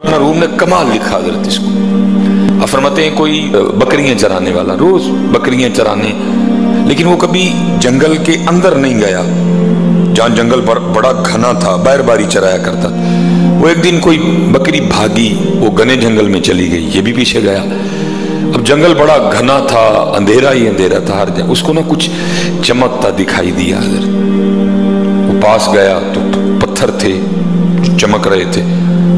Room ने कमाल लिखा हजरत इसको। फरमाते हैं कोई बकरियां चराने वाला रोज बकरियां चराने, लेकिन वो कभी जंगल के अंदर नहीं गया जहाँ जंगल बड़ा घना था, बाहर बारी चराया करता। वो एक दिन कोई बकरी भागी, वो घने जंगल में चली गई, ये भी पीछे गया। अब जंगल बड़ा घना था, अंधेरा ही अंधेरा था हर जगह। उसको ना कुछ चमकता दिखाई दिया। वो पास गया तो पत्थर थे चमक रहे थे।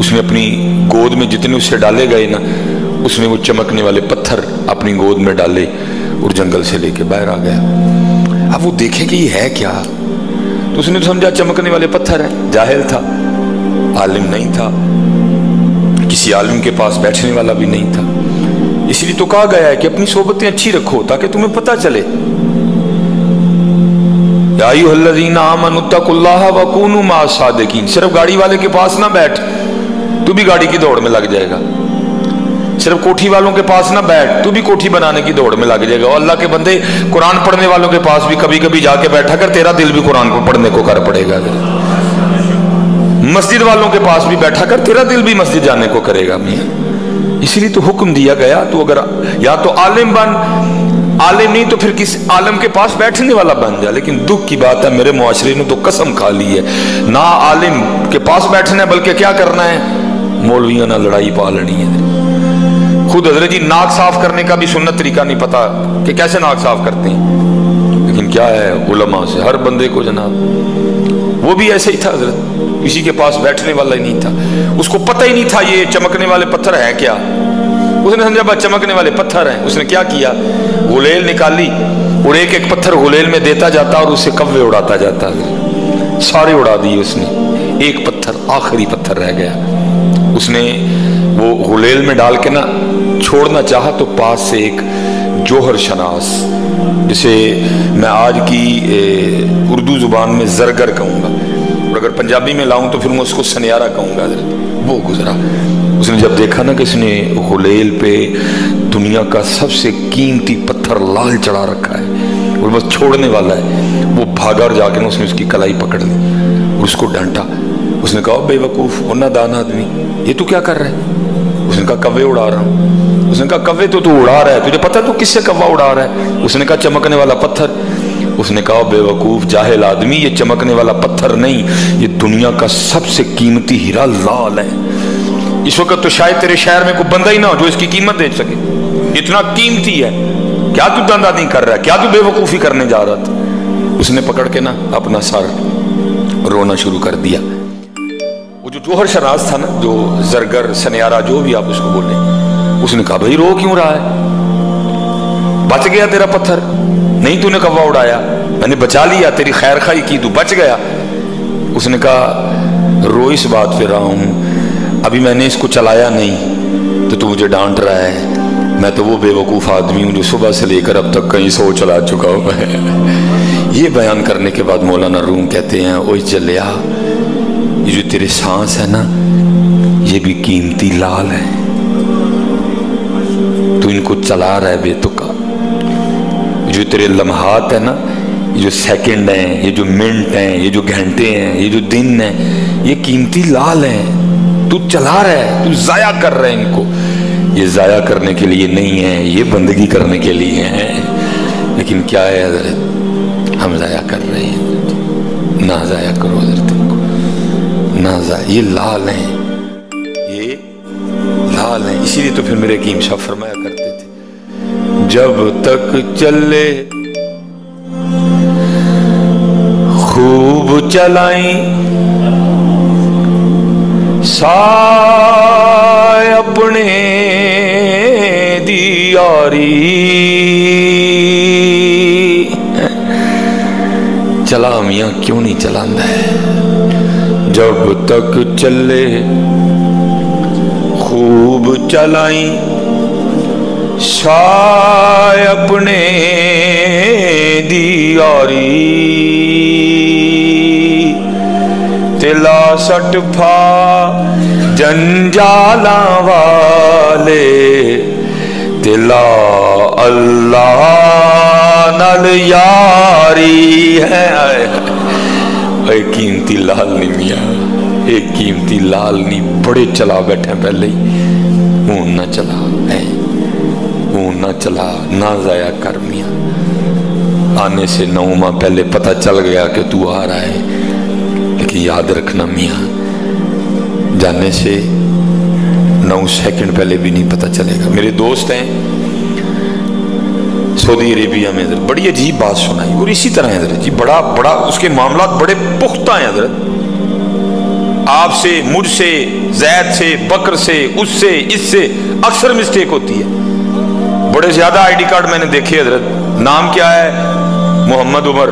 उसने अपनी गोद में जितने उससे डाले गए ना, उसने वो चमकने वाले पत्थर अपनी गोद में डाले और जंगल से लेके बाहर आ गया। अब वो देखे कि ये है क्या, तो उसने समझा चमकने वाले पत्थर हैं। जाहिल था, आलिम नहीं था, किसी आलिम के पास बैठने वाला भी नहीं था। इसलिए तो कहा गया है कि अपनी सोबतें अच्छी रखो ताकि तुम्हें पता चले। या अय्युहल्लज़ीना आमनुत्तकुल्लाह वकूनू माअस सादिकीन। सिर्फ गाड़ी वाले के पास ना बैठ, तू भी गाड़ी की दौड़ में लग जाएगा। सिर्फ कोठी वालों के पास ना बैठ, तू भी कोठी बनाने की दौड़ में लग जाएगा। और अल्लाह के बंदे, कुरान पढ़ने वालों के पास भी कभी कभी जाके बैठा कर, तेरा दिल भी कुरान को पढ़ने को कर पड़ेगा। मस्जिद वालों के पास भी बैठा कर, तेरा दिल भी मस्जिद जाने को करेगा। मियां, इसलिए तो हुक्म दिया गया। तो अगर या तो आलिम बन, आलिम नहीं तो फिर किस आलिम के पास बैठने वाला बन जा। लेकिन दुख की बात है, मेरे मुआशरे ने तो कसम खा ली है, ना आलिम के पास बैठना है, बल्कि क्या करना है, मौलवियों ना लड़ाई पा लेनी है। खुद हजरत जी नाक साफ करने का भी सुन्नत तरीका नहीं पता कि कैसे नाक साफ करते हैं। लेकिन क्या है, उलमा से हर बंदे को जनाब, वो भी ऐसे ही था हजरत, किसी के पास बैठने वाला ही नहीं था। उसको पता ही नहीं था ये चमकने वाले पत्थर है क्या। उसने समझा बस चमकने वाले पत्थर हैं। उसने क्या किया, गुलेल निकाली और एक एक पत्थर गुलेल में देता जाता और उससे कव्वे उड़ाता जाता। सारे उड़ा दिए उसने, एक पत्थर आखिरी पत्थर रह गया। उसने वो गुलेल में डाल के ना छोड़ना चाहा तो पास से एक जोहर शनास, जिसे मैं आज की उर्दू जुबान में जरगर कहूँगा, और अगर पंजाबी में लाऊं तो फिर मैं उसको सनियारा कहूँगा, वो गुजरा। उसने जब देखा ना कि इसने गुलेल पे दुनिया का सबसे कीमती पत्थर लाल चढ़ा रखा है और बस छोड़ने वाला है, वो भागा और जाके ना उसने उसकी कलाई पकड़ ली और उसको डांटा। उसने कहा बेवकूफ़ और नादान आदमी, ये तू क्या कर रहा है। उसने कहा कव्वे उड़ा रहा हूँ। उसने कहा कव्वे तो तू उड़ा रहा है, तुझे पता तू किससे कव्वा उड़ा रहा है। उसने कहा चमकने वाला पत्थर। उसने कहा बेवकूफ़ जाहिल आदमी, ये चमकने वाला पत्थर नहीं, ये दुनिया का सबसे कीमती हीरा लाल है। इस वक्त तो शायद तेरे शहर में कोई बंदा ही ना हो जो इसकी कीमत दे सके, इतना कीमती है। क्या तू धंधा नहीं कर रहा है, क्या तू बेवकूफ़ी करने जा रहा था। उसने पकड़ के ना अपना सर रोना शुरू कर दिया। वो जो जोहर शनास था ना, जो जरगर सनियारा जो भी आप उसको बोले, उसने कहा भाई रो क्यों रहा है, बच गया तेरा पत्थर, नहीं तूने कव्वा उड़ाया, मैंने बचा लिया, तेरी खैर खाई की, तू बच गया। उसने कहा रो इस बात पे रहा हूँ, अभी मैंने इसको चलाया नहीं तो तू मुझे डांट रहा है। मैं तो वो बेवकूफ़ आदमी हूँ जो सुबह से लेकर अब तक कहीं 100 चला चुका हुआ है। ये बयान करने के बाद मौलाना रूम कहते हैं, ओए चलिया, ये जो तेरे सांस है ना, ये भी कीमती लाल है, तू इनको चला रहा है बेतुका। जो तेरे लम्हात है ना, ये जो सेकंड हैं, ये जो मिनट हैं, ये जो घंटे हैं, ये जो दिन हैं, ये कीमती लाल हैं, तू चला रहा है, तू जाया कर रहा है इनको। ये जाया करने के लिए नहीं है, ये बंदगी करने के लिए है। लेकिन क्या है हजरत, हम जाया कर रहे हैं। ना जाया करो हजरत इनको, ना जाया, ये लाल हैं, ये लाल हैं। इसीलिए तो फिर मेरे हकीम साहब फरमाया करते थे, जब तक चले खूब चलाई साय अपने दी यारी। चला मियाँ क्यों नहीं चलांदा है। जब तक चले खूब चलाई साय अपने दी यारी। तिला सटफा जंजाला वाले, तिला अल्लाह नल यारी है। कीमती लाल नहीं मियां, एक कीमती लाल नहीं बड़े चला बैठे पहले ही, ऊन ना चला है, ऊन ना चला, ना जाया कर मियां। आने से 9 माह पहले पता चल गया कि तू आ रहा है, लेकिन याद रखना मियां, जाने से 9 सेकंड पहले भी नहीं पता चलेगा। मेरे दोस्त हैं सऊदी अरेबिया में, बड़ी अजीब बात सुनाई, और इसी तरह हजरत जी बड़ा बड़ा उसके मामला बड़े पुख्ता हैं हजरत, आपसे, मुझसे, जैद से, बकर से, उससे, इससे अक्सर मिस्टेक होती है। बड़े ज्यादा आईडी कार्ड मैंने देखे हजरत, नाम क्या है मोहम्मद उमर,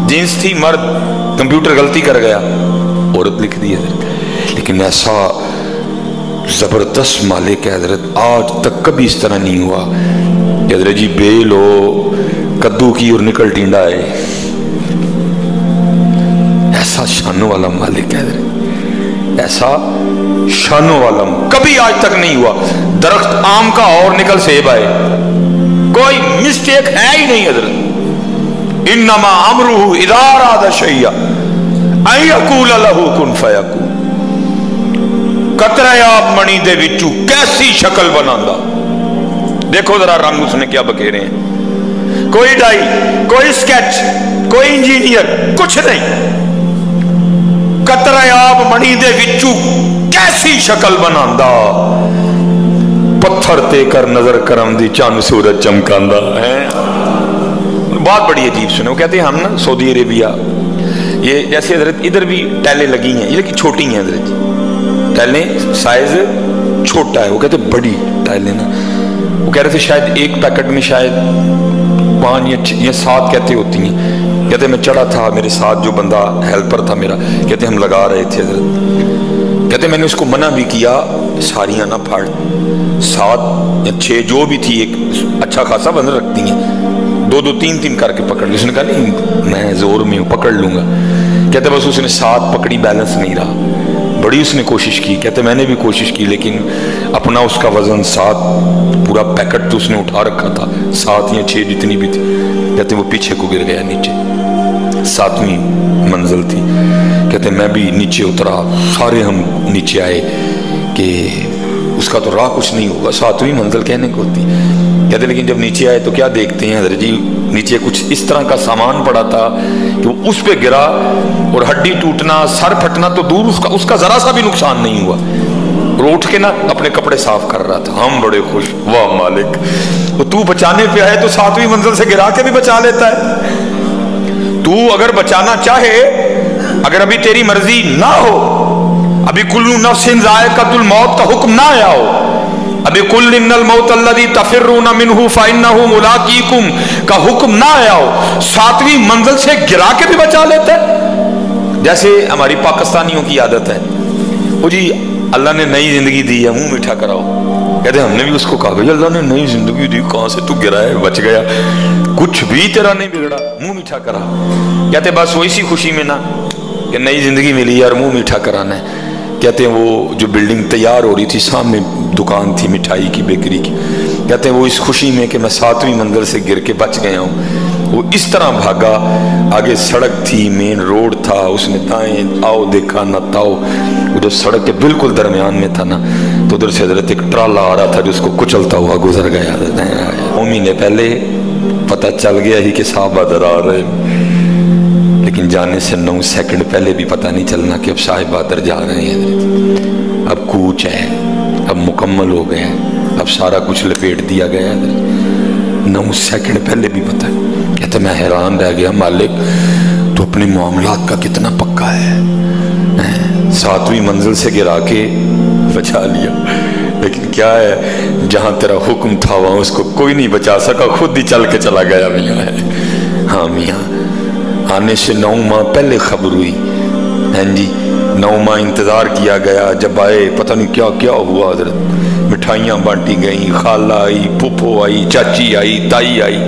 जींस थी मर्द, कंप्यूटर गलती कर गया औरत लिख दी हजरत। लेकिन ऐसा जबरदस्त मालिक है हजरत, आज तक कभी इस तरह नहीं हुआ कि हजरत जी बेल हो कद्दू की और निकल टींडा है। ऐसा शानों वाला मालिक है हजरत, ऐसा शानों वाला कभी आज तक नहीं हुआ। दरख्त आम का और निकल सेब आए, कोई मिस्टेक है ही नहीं हजरत। इन्नमा अमरुहु इज़ा अरादा शैअन अन यक़ूल लहू कुन फयकून। कतरा आप मणि दे विचू कैसी शक्ल बनांदा, देखो जरा रंग उसने क्या बखेरे हैं, कोई डाई, कोई स्केच, कोई इंजीनियर, कुछ नहीं। कतरा आप मणि दे विचू कैसी शक्ल बनांदा, पत्थर ते कर नजर करम दी चंद सूरज चमकांदा है। बात बड़ी अजीब सुने, वो कहते हैं हम ना सऊदी अरेबिया, ये जैसे हजरत इधर भी टाइलें लगी हैं, ये लेकिन छोटी हैं हजरत जी, टाइलें साइज छोटा है, वो कहते बड़ी टाइलें ना, वो कह रहे थे शायद एक पैकेट में शायद 5 या 7 कहते होती हैं। कहते मैं चढ़ा था, मेरे साथ जो बंदा हेल्पर था मेरा, कहते हम लगा रहे थे हजरत, कहते मैंने उसको मना भी किया सारियां ना फाड़, 7 या 6 जो भी थी, एक अच्छा खासा बंद रखती हैं, 2-2 3-3 करके पकड़ ली। उसने कहा नहीं मैं जोर में हूँ पकड़ लूंगा। कहते बस उसने 7 पकड़ी, बैलेंस नहीं रहा, बड़ी उसने कोशिश की। कहते मैंने भी कोशिश की, लेकिन अपना उसका वजन 7 पूरा पैकेट तो उसने उठा रखा था, 7 या 6 जितनी भी थी। कहते वो पीछे को गिर गया नीचे, 7वीं मंजिल थी। कहते मैं भी नीचे उतरा, सारे हम नीचे आए कि उसका तो राह कुछ नहीं होगा, 7वीं मंजिल कहने को होती। कहते लेकिन जब नीचे आए तो क्या देखते हैं हजरत जी, नीचे कुछ इस तरह का सामान पड़ा था कि वो उस पे गिरा और हड्डी टूटना, सर फटना तो दूर, उसका जरा सा भी नुकसान नहीं हुआ। और उठ के ना अपने कपड़े साफ कर रहा था। हम बड़े खुश, वाह मालिक, वो तू बचाने पे आए तो 7वीं मंजिल से गिरा के भी बचा लेता है। तू अगर बचाना चाहे, अगर अभी तेरी मर्जी ना हो, अभी कुल्लु नफ्सिन ज़ाइक़तुल मौत का हुक्म ना आया हो, अभी कुल इन्नल मौत अल्लज़ी तफ़िर्रूना मिन्हु फ़इन्नहु मुलाक़ीकुम का हुक्म ना आया हो, 7वीं मंजिल से गिरा के भी बचा लेता है। जैसे हमारी पाकिस्तानियों की आदत है, वो जी अल्लाह ने नई जिंदगी दी है, मुंह मीठा कराओ। कहते हमने भी उसको कहा भाई अल्लाह ने नई जिंदगी दी, कहां से तू गिरा है, बच गया, कुछ भी तेरा नहीं बिगड़ा, मुंह मीठा करा। कहते बस वो इसी खुशी में ना कि नई जिंदगी मिली यार, मुंह मीठा कराना है। कहते हैं वो जो बिल्डिंग तैयार हो रही थी, सामने दुकान थी मिठाई की, बेकरी की, कहते हैं वो इस खुशी में कि मैं 7वीं मंजिल से गिर के बच गया हूँ, वो इस तरह भागा, आगे सड़क थी, मेन रोड था, उसने दाएं आओ देखा ना ताओ, उधर सड़क के बिल्कुल दरमियान में था ना, तो उधर से हजरत एक ट्राला आ रहा था जो उसको कुचलता हुआ गुजर गया। 9 महीने पहले पता चल गया ही कि साहब इधर आ रहे, लेकिन जाने से 9 सेकंड पहले भी पता नहीं चलना कि अब साहिब इधर जा रहे हैं। अब कूच है, अब मुकम्मल हो गया, अब सारा कुछ लपेट दिया गया है, 9 सेकंड पहले भी पता है। कहते मैं हैरान रह गया, मालिक तो अपने मामलात का कितना पक्का है, 7वीं मंजिल से गिरा के बचा लिया। लेकिन क्या है, जहां तेरा हुक्म था वहां उसको कोई नहीं बचा सका, खुद ही चल के चला गया मियाँ है। हाँ मियाँ, आने से 9 माह पहले खबर हुई है जी, 9 माह इंतजार किया गया, जब आए पता नहीं क्या क्या हुआ हजरत, मिठाइयाँ बांटी गई, खाला आई, फूफो आई, चाची आई, ताई आई,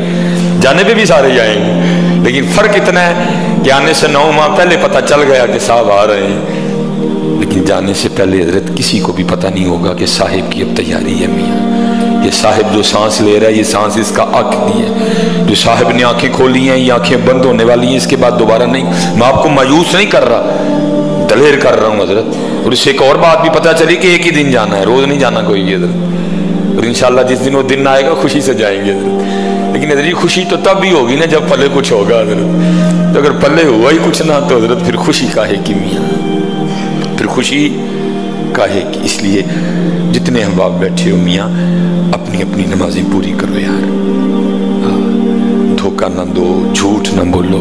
जाने पे भी सारे आएंगे, लेकिन फर्क इतना है कि आने से 9 माह पहले पता चल गया कि साहब आ रहे हैं, लेकिन जाने से पहले हजरत किसी को भी पता नहीं होगा कि साहिब की अब तैयारी है मियाँ। ये साहिब जो सांस ले रहा है, ये सांस इसका आखिरी है। जो साहिब ने आंखें खोली हैं, ये आंखें बंद होने वाली हैं, इसके बाद दोबारा नहीं। मैं आपको मायूस नहीं कर रहा, दलेर कर रहा हूँ हजरत। और इससे एक और बात भी पता चली कि एक ही दिन जाना है, रोज नहीं जाना कोई भी हजरत। और इंशाल्लाह जिस दिन वो दिन आएगा खुशी से जाएंगे हजरत। लेकिन हजरत खुशी तो तब भी होगी ना जब पल्ले कुछ होगा हजरत। तो अगर पल्ले हुआ ही कुछ ना तो हजरत फिर खुशी काहे की मियाँ, फिर खुशी काहे की। इसलिए जितने हम बाप बैठे हो मियाँ अपनी अपनी नमाजें पूरी करो यार, धोखा ना दो, झूठ ना बोलो।